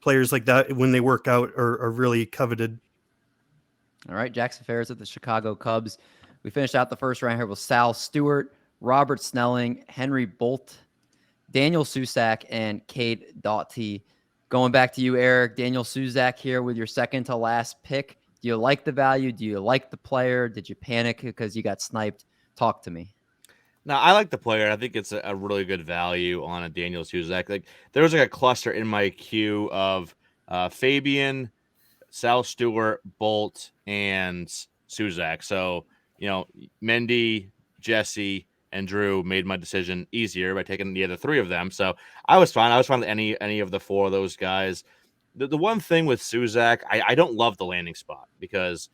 players like that when they work out are really coveted. All right, Jackson Ferris at the Chicago Cubs. We finished out the first round here with Sal Stewart, Robert Snelling, Henry Bolt, Daniel Susac, and Cade Doughty. Going back to you, Eric, Daniel Susac here with your second to last pick. Do you like the value? Do you like the player? Did you panic because you got sniped? Talk to me. No, I like the player. I think it's a really good value on a Daniel Susac. Like there was like a cluster in my queue of Fabian, Sal Stewart, Bolt, and Susac. So Mendy, Jesse, and Druw made my decision easier by taking the other 3 of them. So I was fine. I was fine with any of the 4 of those guys. The one thing with Susac, I don't love the landing spot because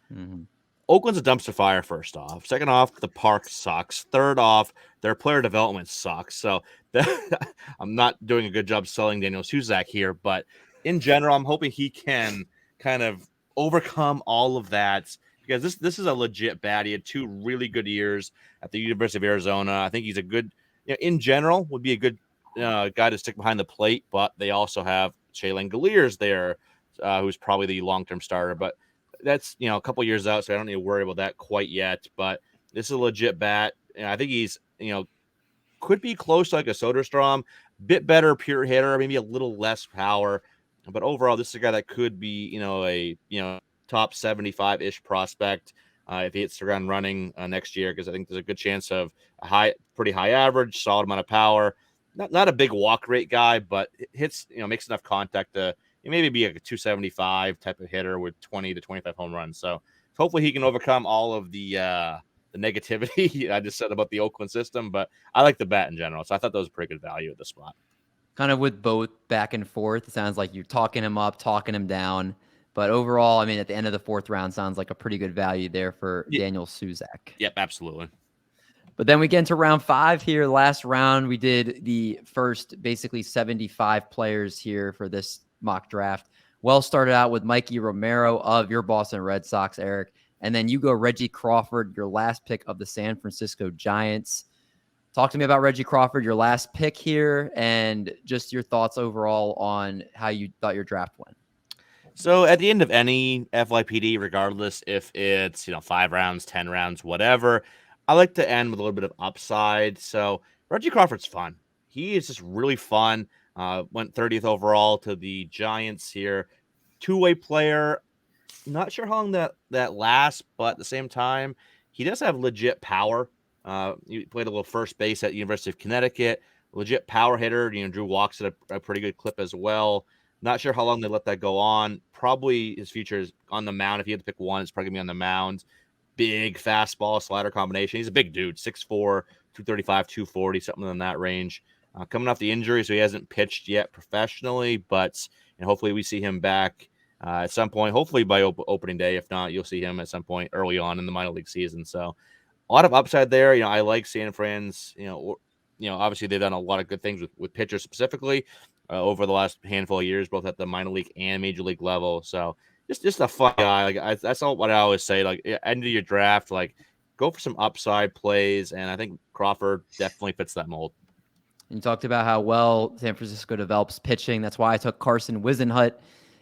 Oakland's a dumpster fire, first off. Second off, the park sucks. Third off, their player development sucks. So I'm not doing a good job selling Daniel Susac here, but in general, I'm hoping he can kind of overcome all of that because this is a legit bat. He had 2 really good years at the University of Arizona. I think he's a good, in general, would be a good guy to stick behind the plate, but they also have Shaylin Galliers there, who's probably the long-term starter, but that's, a couple years out, so I don't need to worry about that quite yet, but this is a legit bat, and I think he's, could be close to like a Soderstrom, bit better pure hitter, maybe a little less power, but overall, this is a guy that could be, a top 75-ish prospect if he hits the ground running next year, because I think there's a good chance of a pretty high average, solid amount of power. Not a big walk rate guy, but hits, makes enough contact to maybe be like a 275 type of hitter with 20 to 25 home runs. So hopefully he can overcome all of the negativity I just said about the Oakland system. But I like the bat in general, so I thought that was a pretty good value at the spot. Kind of with both back and forth, it sounds like you're talking him up, talking him down. But overall, I mean, at the end of the 4th round, sounds like a pretty good value there for Daniel Susac. Yep, absolutely. But then we get into round 5 here. Last round, we did the first basically 75 players here for this mock draft. Well, started out with Mikey Romero of your Boston Red Sox, Eric. And then you go Reggie Crawford, your last pick of the San Francisco Giants. Talk to me about Reggie Crawford, your last pick here, and just your thoughts overall on how you thought your draft went. So at the end of any FYPD, regardless if it's 5 rounds, 10 rounds, whatever, I like to end with a little bit of upside. So Reggie Crawford's fun. He is just really fun. Went 30th overall to the Giants here. 2-way player. Not sure how long that lasts, but at the same time, he does have legit power. He played a little first base at University of Connecticut. Legit power hitter. Druw walks at a pretty good clip as well. Not sure how long they let that go on. Probably his future is on the mound. If you had to pick one, it's probably going to be on the mound. Big fastball slider combination. He's a big dude, 6'4", 235, 240, something in that range. Coming off the injury, so he hasn't pitched yet professionally, but hopefully we see him back at some point, hopefully by opening day. If not, you'll see him at some point early on in the minor league season. So a lot of upside there. I like San Fran's, obviously they've done a lot of good things with pitchers specifically over the last handful of years, both at the minor league and major league level. So just a fun guy. Like that's all what I always say. Like end of your draft, like go for some upside plays, and I think Crawford definitely fits that mold. And you talked about how well San Francisco develops pitching. That's why I took Carson Wisenhut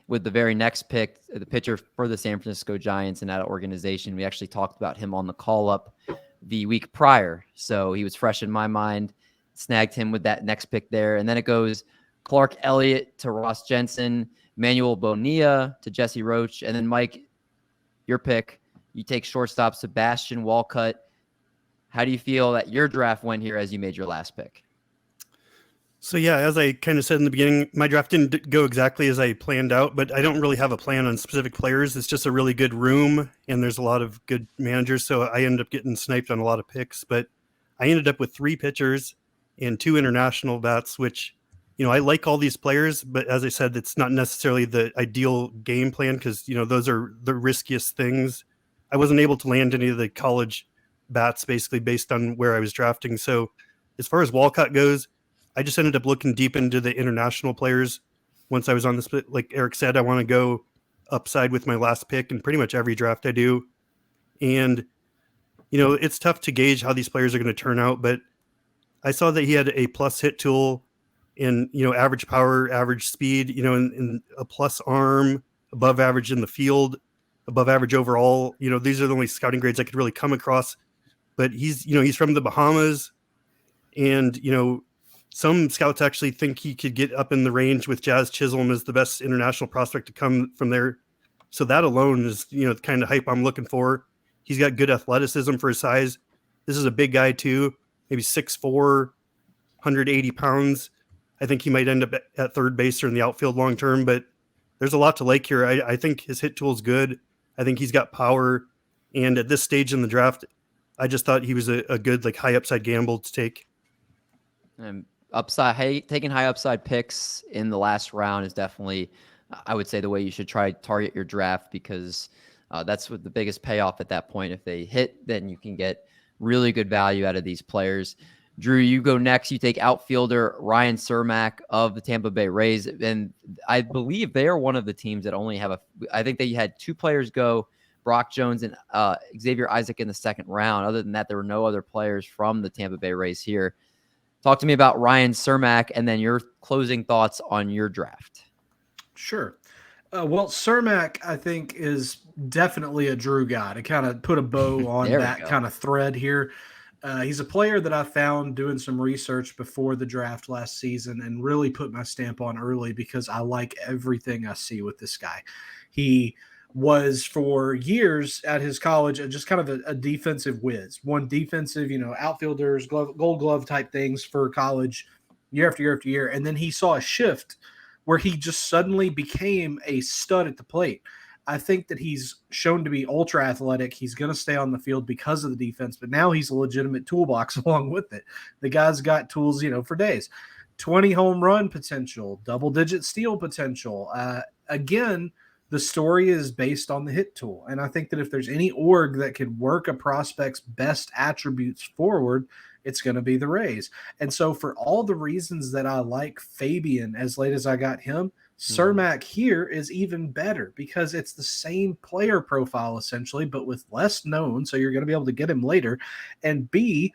with the very next pick, the pitcher for the San Francisco Giants in that organization. We actually talked about him on the call-up the week prior. So he was fresh in my mind, snagged him with that next pick there. And then it goes Clark Elliott to Ross Jensen, Manuel Bonilla to Jesse Roach. And then, Mike, your pick, you take shortstop Sebastian Walcott. How do you feel that your draft went here as you made your last pick? So yeah, as I kind of said in the beginning, my draft didn't go exactly as I planned out, but I don't really have a plan on specific players. It's just a really good room, and there's a lot of good managers, so I ended up getting sniped on a lot of picks. But I ended up with 3 pitchers and 2 international bats, which, you know, I like all these players, but as I said, it's not necessarily the ideal game plan because, you know, those are the riskiest things. I wasn't able to land any of the college bats basically based on where I was drafting. So as far as Walcott goes, I just ended up looking deep into the international players once I was on the split. Like Eric said, I want to go upside with my last pick in pretty much every draft I do. And, you know, it's tough to gauge how these players are going to turn out, but I saw that he had a plus hit tool in, you know, average power, average speed, you know, in a plus arm, above average in the field, above average overall. You know, these are the only scouting grades I could really come across. But he's, you know, he's from the Bahamas, and, you know, some scouts actually think he could get up in the range with Jazz Chisholm as the best international prospect to come from there. So that alone is, you know, the kind of hype I'm looking for. He's got good athleticism for his size. This is a big guy too, maybe 6'4", 180 pounds. I think he might end up at third base or in the outfield long term, but there's a lot to like here. I think his hit tool is good. I think he's got power. And at this stage in the draft, I just thought he was a good, like, high upside gamble to take. Taking high upside picks in the last round is definitely, I would say, the way you should try to target your draft, because that's what the biggest payoff at that point. If they hit, then you can get really good value out of these players. Druw, you go next. You take outfielder Ryan Cermak of the Tampa Bay Rays. And I believe they are one of the teams that only have I think they had 2 players go, Brock Jones and Xavier Isaac in the second round. Other than that, there were no other players from the Tampa Bay Rays here. Talk to me about Ryan Cermak and then your closing thoughts on your draft. Sure. Well, Cermak, I think, is definitely a Druw guy to kind of put a bow on that kind of thread here. He's a player that I found doing some research before the draft last season and really put my stamp on early because I like everything I see with this guy. He was for years at his college just kind of a defensive whiz, won defensive, you know, outfielders, gold glove type things for college year after year after year. And then he saw a shift where he just suddenly became a stud at the plate. I think that he's shown to be ultra athletic. He's going to stay on the field because of the defense, but now he's a legitimate toolbox along with it. The guy's got tools, you know, for days. 20 home run potential, double-digit steal potential. Again, the story is based on the hit tool. And I think that if there's any org that could work a prospect's best attributes forward, it's going to be the Rays. And so for all the reasons that I like Fabian as late as I got him, Cermak here is even better because it's the same player profile essentially, but with less known. So you're going to be able to get him later. And B,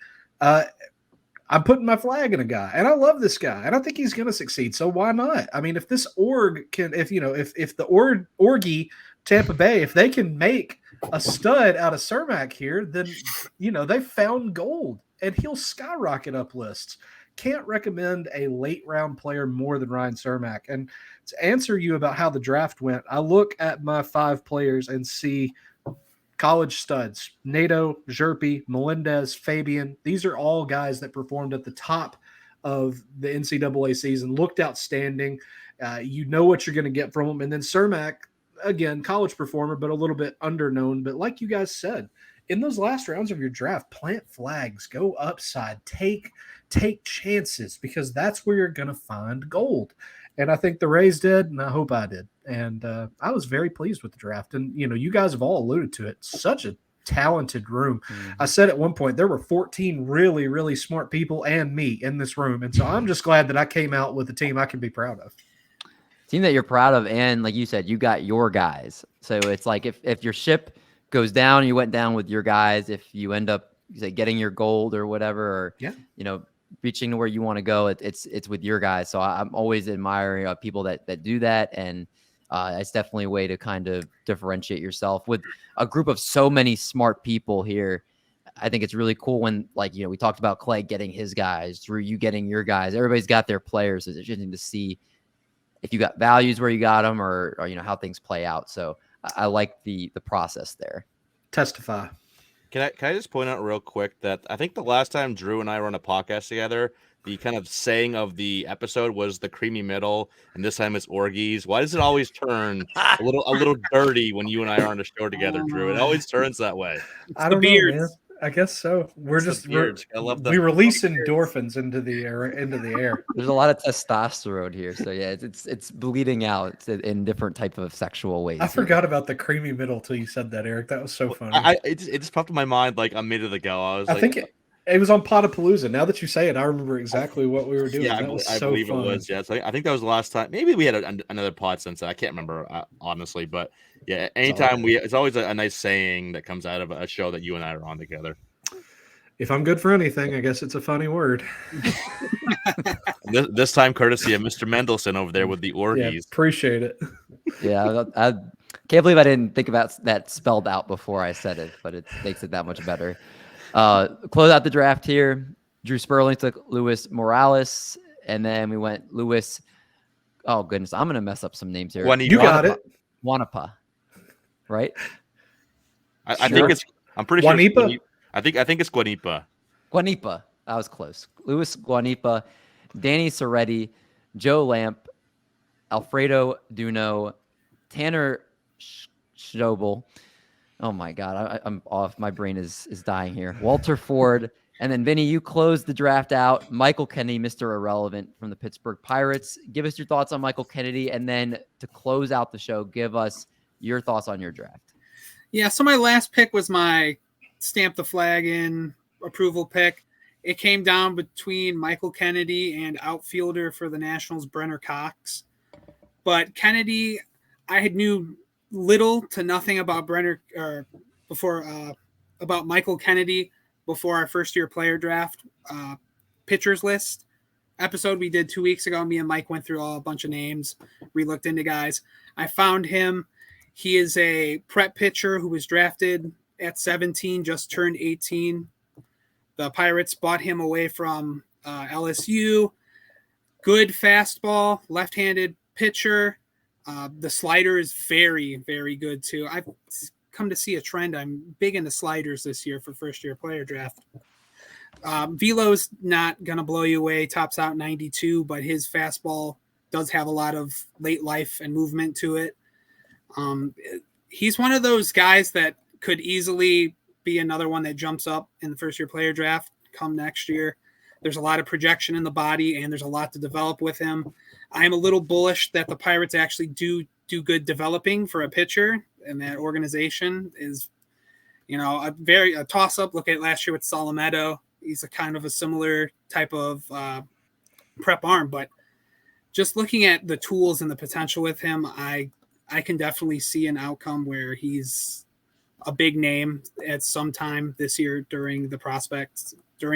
I'm putting my flag in a guy, and I love this guy, and I think he's going to succeed. So why not? I mean, if this org can, if the orgy Tampa Bay, if they can make a stud out of Cermak here, then, you know, they found gold, and he'll skyrocket up lists. Can't recommend a late round player more than Ryan Cermak. And to answer you about how the draft went, I look at my 5 players and see college studs: Neto, Hjerpe, Melendez, Fabian. These are all guys that performed at the top of the NCAA season, looked outstanding. You know what you're going to get from them. And then Cermak, again, college performer, but a little bit underknown. But like you guys said, in those last rounds of your draft, plant flags, go upside, take chances, because that's where you're going to find gold. And I think the Rays did, and I hope I did. And I was very pleased with the draft. And, you know, you guys have all alluded to it. Such a talented room. I said at one point there were 14 really, really smart people and me in this room. And so I'm just glad that I came out with a team I can be proud of. Team that you're proud of, and like you said, you got your guys. So it's like if your ship goes down, you went down with your guys. If you end up, say, getting your gold or whatever, or, you know, reaching to where you want to go, it's with your guys. So I'm always admiring people that do that, and it's definitely a way to kind of differentiate yourself with a group of so many smart people here. I think it's really cool when, like, we talked about Clay getting his guys, Druw, you getting your guys. Everybody's got their players. So it's interesting to see if you got values where you got them, or how things play out. So I like the process there. Testify. Can I just point out real quick that I think the last time Druw and I were on a podcast together, the kind of saying of the episode was the creamy middle, and this time it's orgies. Why does it always turn a little dirty when you and I are on a show together, Druw? It always turns that way. I don't know, man. I guess so. I love that. We release endorphins into the air. There's a lot of testosterone here, so yeah, it's bleeding out in different type of sexual ways. I forgot about the creamy middle till you said that, Eric. That was so funny. It just popped in my mind like a minute ago. I think it was on Potapalooza. Now that you say it, I remember exactly what we were doing. Yeah, I believe it was. Yeah, so I think that was the last time. Maybe we had another pod since then. I can't remember honestly, but yeah, anytime it's always a nice saying that comes out of a show that you and I are on together. If I'm good for anything, I guess it's a funny word. this time, courtesy of Mr. Mendelson over there with the orgies. Yeah, appreciate it. Yeah, I can't believe I didn't think about that spelled out before I said it, but it makes it that much better. Close out the draft here. Drew Sperling took Luis Morales, and then we went Luis. Oh goodness, I'm gonna mess up some names here. You got it. Wanapa, right? I think it's. I'm pretty sure. Guanipa? I think it's Guanipa. Guanipa. That was close. Luis Guanipa, Danny Soretti, Joe Lamp, Alfredo Duno, Tanner Schnobel. Oh my God, I'm off. My brain is dying here. Walter Ford, and then Vinny, you closed the draft out. Michael Kennedy, Mr. Irrelevant from the Pittsburgh Pirates. Give us your thoughts on Michael Kennedy, and then to close out the show, give us your thoughts on your draft. Yeah, so my last pick was my stamp the flag in approval pick. It came down between Michael Kennedy and outfielder for the Nationals, Brenner Cox. But Kennedy, I had knew little to nothing about about Michael Kennedy before our first year player draft pitchers list episode we did 2 weeks ago. Me and Mike went through a bunch of names, re-looked into guys. I found him. He is a prep pitcher who was drafted at 17, just turned 18. The Pirates bought him away from LSU. Good fastball, left-handed pitcher. The slider is very, very good too. I've come to see a trend. I'm big into sliders this year for first-year player draft. Velo's not going to blow you away, tops out 92, but his fastball does have a lot of late life and movement to it. He's one of those guys that could easily be another one that jumps up in the first-year player draft come next year. There's a lot of projection in the body, and there's a lot to develop with him. I am a little bullish that the Pirates actually do good developing for a pitcher, and that organization is, a toss-up. Look at last year with Solometo. He's a kind of a similar type of prep arm, but just looking at the tools and the potential with him, I can definitely see an outcome where he's a big name at some time this year during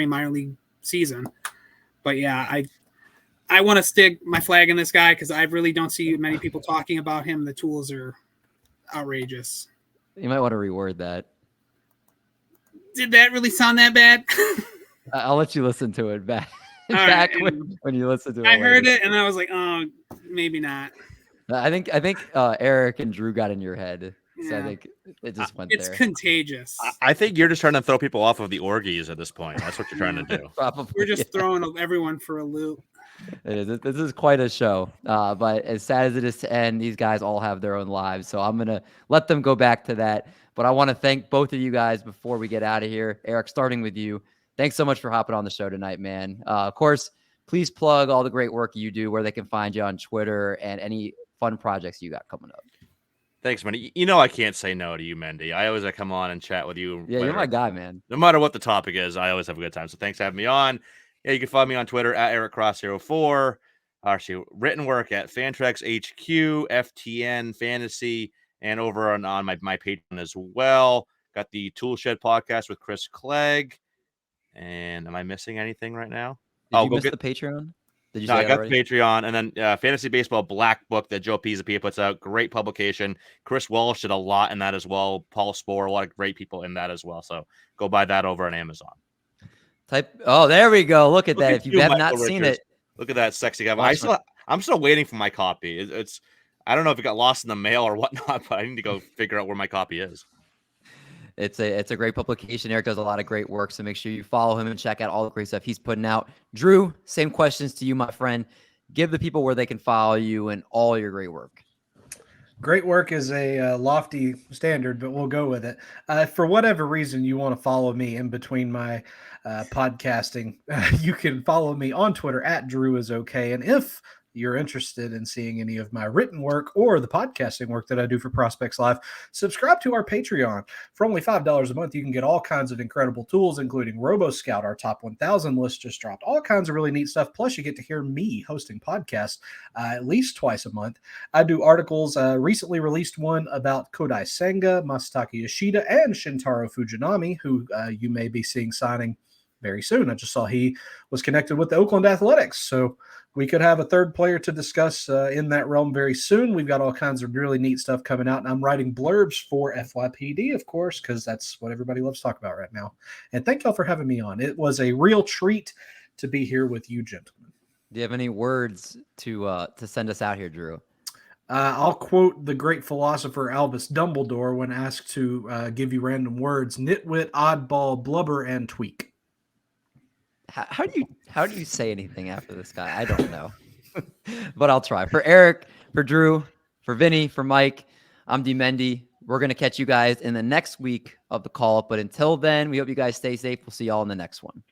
minor league season. But yeah, I want to stick my flag in this guy because I really don't see many people talking about him. The tools are outrageous. You might want to reword that. Did that really sound that bad? I'll let you listen to it back. Right. when you listen to it. I heard it and I was like, oh, maybe not. I think Eric and Druw got in your head. So Yeah. I think it just went It's there. contagious. I think you're just trying to throw people off of the orgies at this point. That's what you're trying to do. Probably, We're just yeah. throwing everyone for a loop. It is. This is quite a show. But as sad as it is to end, these guys all have their own lives. So I'm going to let them go back to that. But I want to thank both of you guys before we get out of here. Eric, starting with you. Thanks so much for hopping on the show tonight, man. Of course, please plug all the great work you do, where they can find you on Twitter, and any fun projects you got coming up. Thanks, Mendy. You know I can't say no to you, Mendy. I always come on and chat with you. Yeah, you're my guy, man. No matter what the topic is, I always have a good time. So thanks for having me on. Yeah, you can find me on Twitter at EricCross04. Actually, written work at Fantrax HQ, FTN Fantasy, and over on my Patreon as well. Got the Toolshed podcast with Chris Clegg. And am I missing anything right now? Did you miss the Patreon? Did you No, say I that got already? the Patreon, and then Fantasy Baseball Black Book that Joe Pisapia puts out. Great publication. Chris Walsh did a lot in that as well. Paul Spohr, a lot of great people in that as well. So go buy that over on Amazon. Oh, there we go. Look at Look that. at If you have Michael not seen Richards. it, Look at that sexy guy. watch I'm still waiting for my copy. It's I don't know if it got lost in the mail or whatnot, but I need to go figure out where my copy is. it's a great publication. Eric does a lot of great work, so make sure you follow him and check out all the great stuff he's putting out. Druw, same questions to you, my friend. Give the people where they can follow you and all your great work. Great work is a lofty standard, but we'll go with it. For whatever reason you want to follow me in between my podcasting, you can follow me on Twitter at DrewIsOK. And if you're interested in seeing any of my written work or the podcasting work that I do for Prospects Live, subscribe to our Patreon. For only $5 a month, you can get all kinds of incredible tools, including RoboScout, our top 1,000 list just dropped, all kinds of really neat stuff. Plus, you get to hear me hosting podcasts at least twice a month. I do articles, recently released one about Koudai Senga, Masataka Yoshida, and Shintaro Fujinami, who you may be seeing signing very soon. I just saw he was connected with the Oakland Athletics, so we could have a third player to discuss in that realm very soon. We've got all kinds of really neat stuff coming out, and I'm writing blurbs for FYPD, of course, because that's what everybody loves to talk about right now. And thank y'all for having me on. It was a real treat to be here with you gentlemen. Do you have any words to send us out here, Druw? I'll quote the great philosopher Albus Dumbledore when asked to give you random words: nitwit, oddball, blubber, and tweak. How do you say anything after this guy? I don't know, but I'll try. For Eric, for Druw, for Vinny, for Mike, I'm D-Mendy. We're going to catch you guys in the next week of the call. But until then, we hope you guys stay safe. We'll see y'all in the next one.